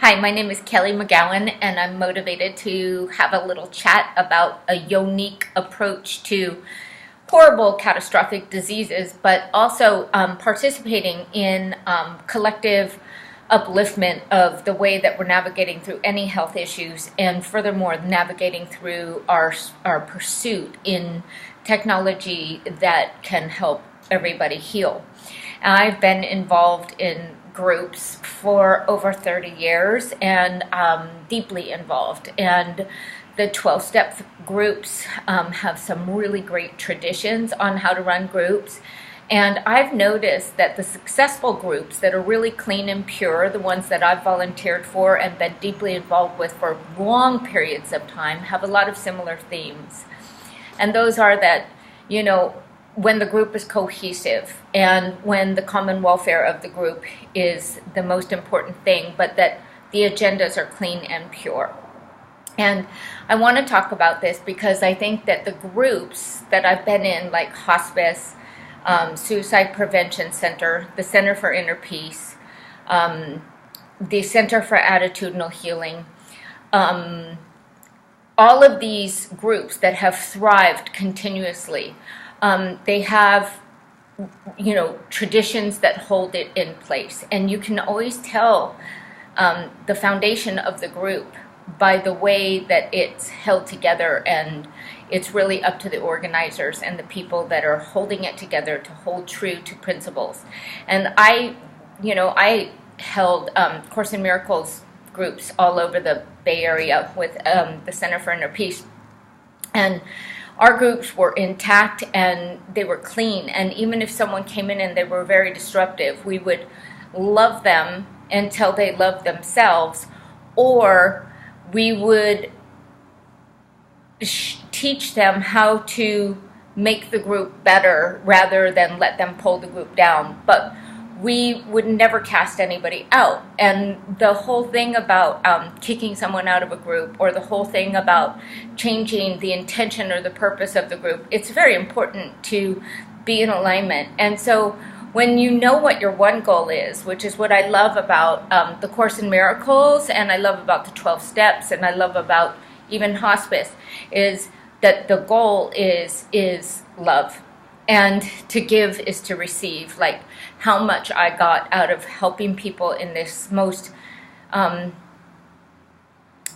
Hi, my name is Kelli McGowan, and I'm motivated to have a little chat about a unique approach to horrible catastrophic diseases, but also participating in collective upliftment of the way that we're navigating through any health issues, and furthermore, navigating through our pursuit in technology that can help everybody heal. I've been involved in groups for over 30 years and deeply involved. And the 12-step groups have some really great traditions on how to run groups. And I've noticed that the successful groups that are really clean and pure, the ones that I've volunteered for and been deeply involved with for long periods of time, have a lot of similar themes. And those are that, when the group is cohesive and when the common welfare of the group is the most important thing, but that the agendas are clean and pure. And I want to talk about this because I think that the groups that I've been in, like hospice, Suicide Prevention Center, the Center for Inner Peace, the Center for Attitudinal Healing, all of these groups that have thrived continuously, they have, traditions that hold it in place. And you can always tell the foundation of the group by the way that it's held together, and it's really up to the organizers and the people that are holding it together to hold true to principles. And I held Course in Miracles groups all over the Bay Area with the Center for Inner Peace. And our groups were intact and they were clean. And even if someone came in and they were very disruptive, we would love them until they loved themselves, or we would teach them how to make the group better rather than let them pull the group down. But we would never cast anybody out. And the whole thing about kicking someone out of a group, or the whole thing about changing the intention or the purpose of the group, it's very important to be in alignment. And so when you know what your one goal is, which is what I love about the Course in Miracles, and I love about the 12 steps, and I love about even hospice, is that the goal is love. And to give is to receive. Like how much I got out of helping people in this most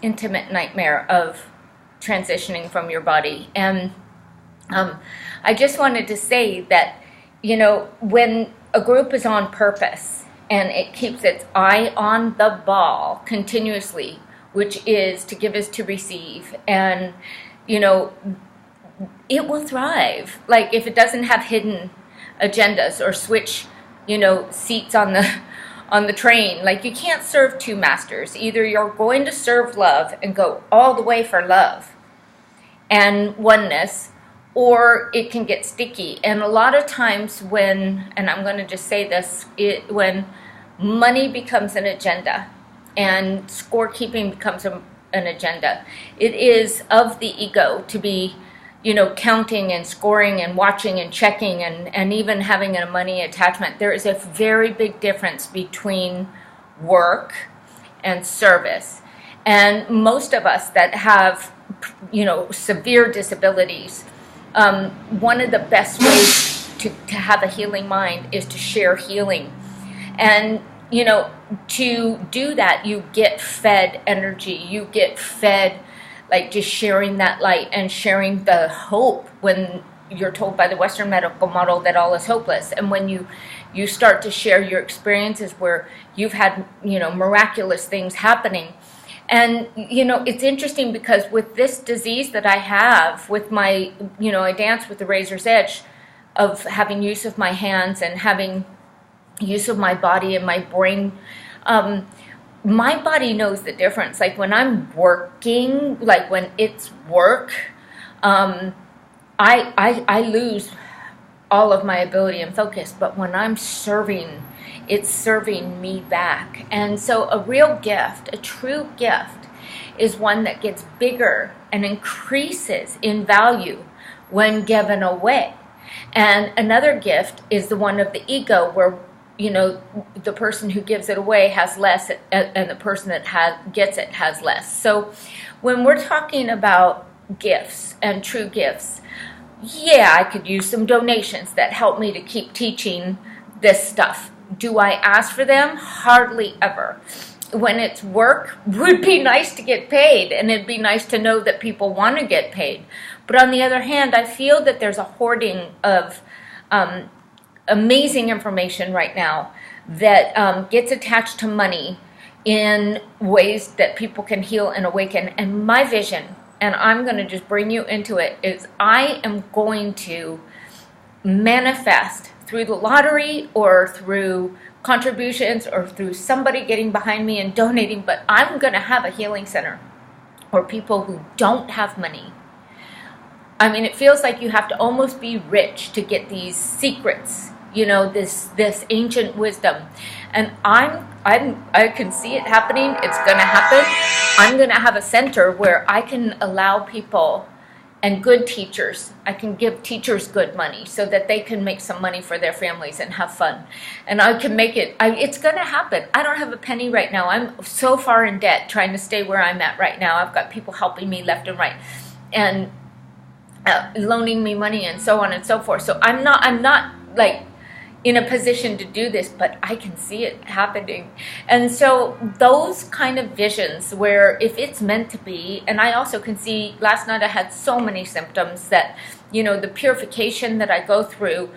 intimate nightmare of transitioning from your body. And I just wanted to say that, when a group is on purpose and it keeps its eye on the ball continuously, which is to give is to receive, and, it will thrive. Like if it doesn't have hidden agendas or switch, seats on the train. Like you can't serve two masters. Either you're going to serve love and go all the way for love and oneness, or it can get sticky. And a lot of times when, and I'm going to just say this, when money becomes an agenda and scorekeeping becomes an agenda, it is of the ego to be counting and scoring and watching and checking and even having a money attachment. There is a very big difference between work and service. And most of us that have, severe disabilities, one of the best ways to have a healing mind is to share healing. And, to do that, you get fed energy, you get fed like just sharing that light and sharing the hope when you're told by the Western medical model that all is hopeless. And when you start to share your experiences where you've had, miraculous things happening. And, it's interesting because with this disease that I have, with my, I dance with the razor's edge of having use of my hands and having use of my body and my brain, my body knows the difference. Like when I'm working, like when it's work, I lose all of my ability and focus. But when I'm serving, it's serving me back. And so a real gift, a true gift, is one that gets bigger and increases in value when given away. And another gift is the one of the ego, where the person who gives it away has less, and the person that gets it has less. So when we're talking about gifts and true gifts, yeah, I could use some donations that help me to keep teaching this stuff. Do I ask for them? Hardly ever. When it's work, would be nice to get paid, and it'd be nice to know that people want to get paid. But on the other hand, I feel that there's a hoarding of amazing information right now that gets attached to money in ways that people can heal and awaken. And my vision, and I'm going to just bring you into it, is I am going to manifest through the lottery or through contributions or through somebody getting behind me and donating, but I'm going to have a healing center where people who don't have money, I mean, it feels like you have to almost be rich to get these secrets, this ancient wisdom. And I can see it happening. It's going to happen. I'm going to have a center where I can allow people and good teachers. I can give teachers good money so that they can make some money for their families and have fun. And I can make it, it's going to happen. I don't have a penny right now. I'm so far in debt trying to stay where I'm at right now. I've got people helping me left and right and loaning me money and so on and so forth. So I'm not like in a position to do this, but I can see it happening. And so those kind of visions where if it's meant to be, and I also can see, last night I had so many symptoms that, the purification that I go through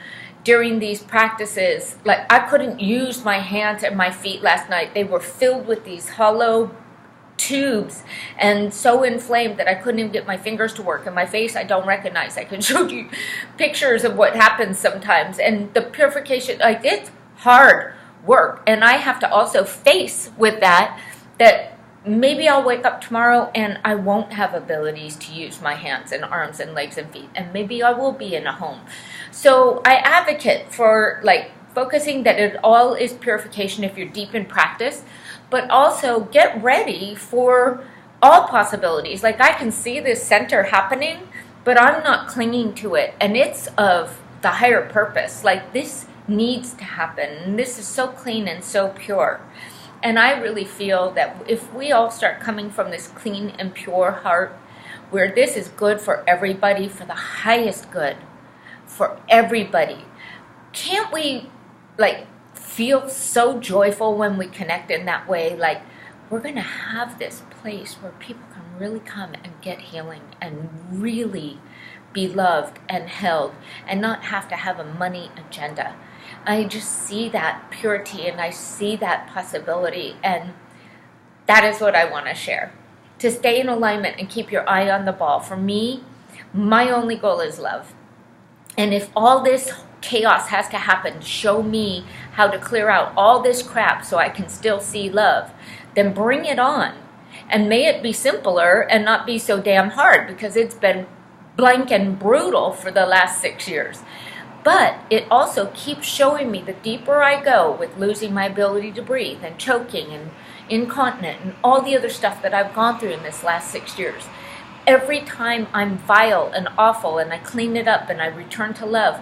during these practices, like I couldn't use my hands and my feet last night. They were filled with these hollow tubes and so inflamed that I couldn't even get my fingers to work, and my face I don't recognize. I can show you pictures of what happens sometimes, and the purification, like, it's hard work, and I have to also face with that maybe I'll wake up tomorrow and I won't have abilities to use my hands and arms and legs and feet, and maybe I will be in a home. So I advocate for focusing that it all is purification if you're deep in practice, but also get ready for all possibilities. Like, I can see this center happening, but I'm not clinging to it, and it's of the higher purpose. Like, this needs to happen, and this is so clean and so pure. And I really feel that if we all start coming from this clean and pure heart, where this is good for everybody, for the highest good, for everybody, can't we feel so joyful when we connect in that way? Like, we're going to have this place where people can really come and get healing and really be loved and held and not have to have a money agenda. I just see that purity and I see that possibility, and that is what I want to share. To stay in alignment and keep your eye on the ball. For me, my only goal is love. And if all this chaos has to happen to show me how to clear out all this crap so I can still see love, then bring it on. And may it be simpler and not be so damn hard, because it's been blank and brutal for the last 6 years. But it also keeps showing me the deeper I go with losing my ability to breathe and choking and incontinent and all the other stuff that I've gone through in this last 6 years. Every time I'm vile and awful and I clean it up and I return to love,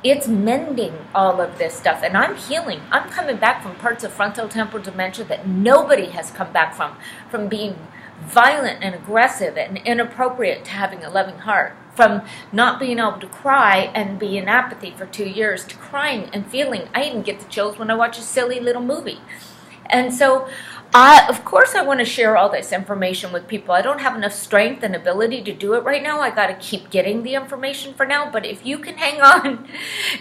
it's mending all of this stuff, and I'm healing. I'm coming back from parts of frontal temporal dementia that nobody has come back from being violent and aggressive and inappropriate to having a loving heart, from not being able to cry and be in apathy for 2 years to crying and feeling. I even get the chills when I watch a silly little movie. And so, of course, I want to share all this information with people. I don't have enough strength and ability to do it right now. I got to keep getting the information for now. But if you can hang on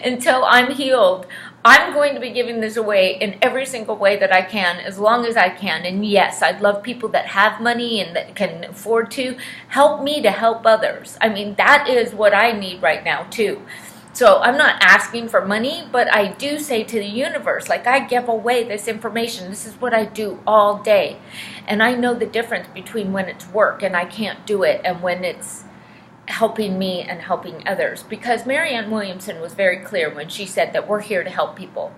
until I'm healed, I'm going to be giving this away in every single way that I can, as long as I can. And yes, I'd love people that have money and that can afford to help me to help others. I mean, that is what I need right now, too. So I'm not asking for money, but I do say to the universe, I give away this information. This is what I do all day. And I know the difference between when it's work and I can't do it and when it's helping me and helping others. Because Marianne Williamson was very clear when she said that we're here to help people.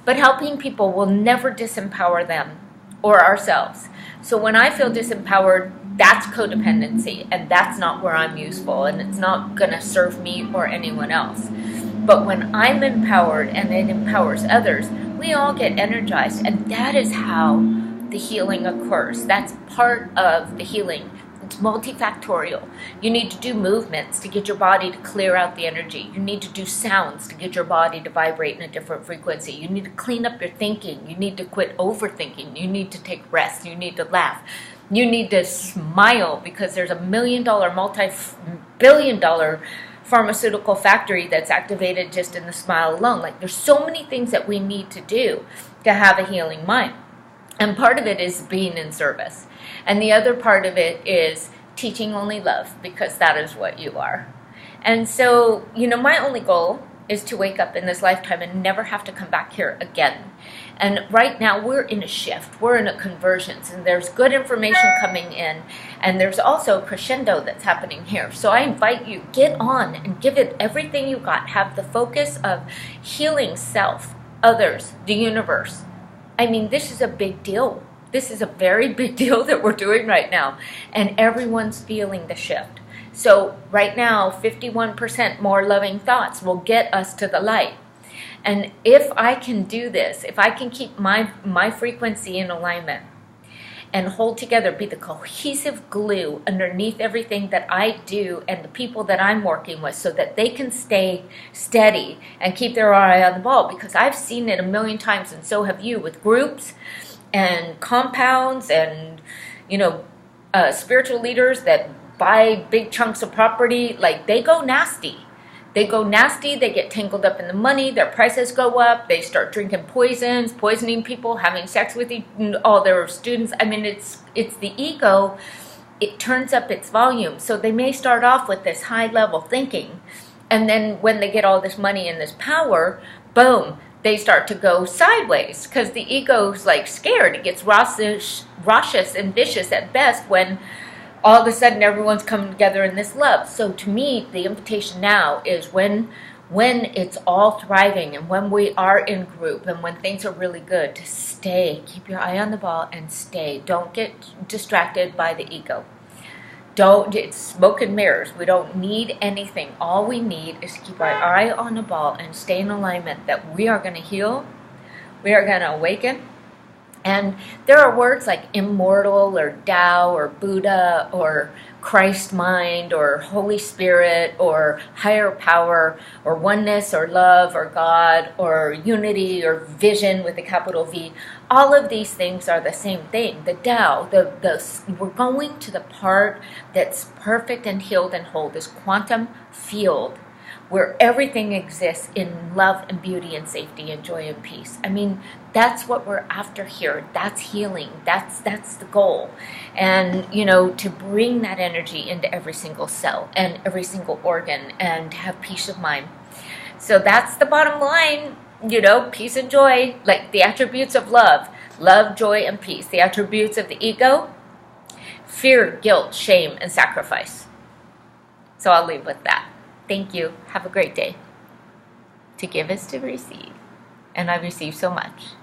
But helping people will never disempower them or ourselves. So when I feel disempowered, that's codependency, and that's not where I'm useful, and it's not going to serve me or anyone else. But when I'm empowered and it empowers others, we all get energized. And that is how the healing occurs. That's part of the healing. It's multifactorial. You need to do movements to get your body to clear out the energy. You need to do sounds to get your body to vibrate in a different frequency. You need to clean up your thinking. You need to quit overthinking. You need to take rest. You need to laugh. You need to smile, because there's $1 million, multi-billion-dollar pharmaceutical factory that's activated just in the smile alone. Like, there's so many things that we need to do to have a healing mind. And part of it is being in service. And the other part of it is teaching only love, because that is what you are. And so, my only goal is to wake up in this lifetime and never have to come back here again. And right now we're in a shift, we're in a convergence, and there's good information coming in, and there's also crescendo that's happening here. So I invite you, get on and give it everything you got. Have the focus of healing self, others, the universe. I mean, this is a big deal. This is a very big deal that we're doing right now, and everyone's feeling the shift. So right now, 51% more loving thoughts will get us to the light. And if I can do this, if I can keep my frequency in alignment and hold together, be the cohesive glue underneath everything that I do and the people that I'm working with, so that they can stay steady and keep their eye on the ball, because I've seen it a million times, and so have you, with groups and compounds and, spiritual leaders that buy big chunks of property. Like, they go nasty. They get tangled up in the money, their prices go up, they start drinking poisons, poisoning people, having sex with all their students. I mean, it's the ego. It turns up its volume. So they may start off with this high level thinking, and then when they get all this money and this power, boom, they start to go sideways, because the ego's like scared. It gets raucous and vicious at best when all of a sudden everyone's coming together in this love. So to me, the invitation now is when it's all thriving, and when we are in group, and when things are really good, to stay, keep your eye on the ball and stay. Don't get distracted by the ego. It's smoke and mirrors. We don't need anything. All we need is to keep our eye on the ball and stay in alignment, that we are going to heal, we are going to awaken. And there are words like immortal or Tao or Buddha or Christ mind or Holy Spirit or higher power or oneness or love or God or unity or vision with a capital V. All of these things are the same thing. The Tao, we're going to the part that's perfect and healed and whole, this quantum field, where everything exists in love and beauty and safety and joy and peace. I mean, that's what we're after here. That's healing. That's the goal. And, to bring that energy into every single cell and every single organ and have peace of mind. So that's the bottom line, peace and joy, like the attributes of love, joy, and peace. The attributes of the ego, fear, guilt, shame, and sacrifice. So I'll leave with that. Thank you. Have a great day. To give is to receive. And I receive so much.